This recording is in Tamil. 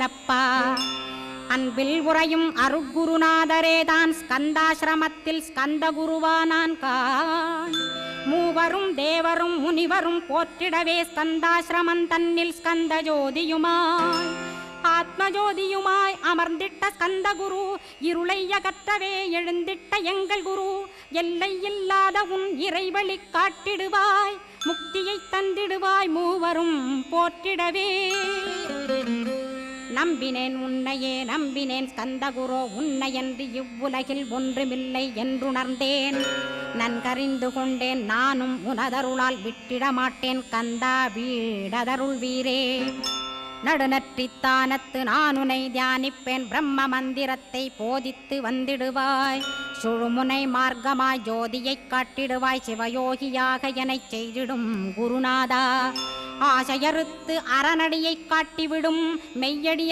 அப்பா அன்பில் உறையும் அருட்குருநாதரேதான் ஸ்கந்தாசிரமத்தில் ஸ்கந்த குருவானான் கான் மூவரும் தேவரும் முனிவரும் போற்றிடவே ஸ்கந்தாசிரமம் தன்னில் ஸ்கந்த ஜோதியுமாய் ஆத்மஜோதியுமாய் அமர்ந்திட்ட ஸ்கந்த குரு இருளை அகற்றவே எழுந்திட்ட எங்கள் குரு எல்லை இல்லாத உன் இறைவழி காட்டிடுவாய் முக்தியை தந்திடுவாய் மூவரும் போற்றிடவே நம்பினேன் உன்னையே நம்பினேன் ஸ்கந்தகுரோ உன்னையன்றி இவ்வுலகில் ஒன்றுமில்லை என்றுணர்ந்தேன் நன்கறிந்து கொண்டேன் நானும் உனதருளால் விட்டிட மாட்டேன் கந்தா வீடதருள் வீரே நடுநற்றித்தானத்து நான் உனை தியானிப்பேன் பிரம்ம மந்திரத்தை போதித்து வந்திடுவாய் சுழுமுனை மார்க்கமாய் ஜோதியை காட்டிடுவாய் சிவயோகியாக எனச் செய்திடும் குருநாதா ஆசையறுத்து அறநடியை காட்டிவிடும் மெய்யடிய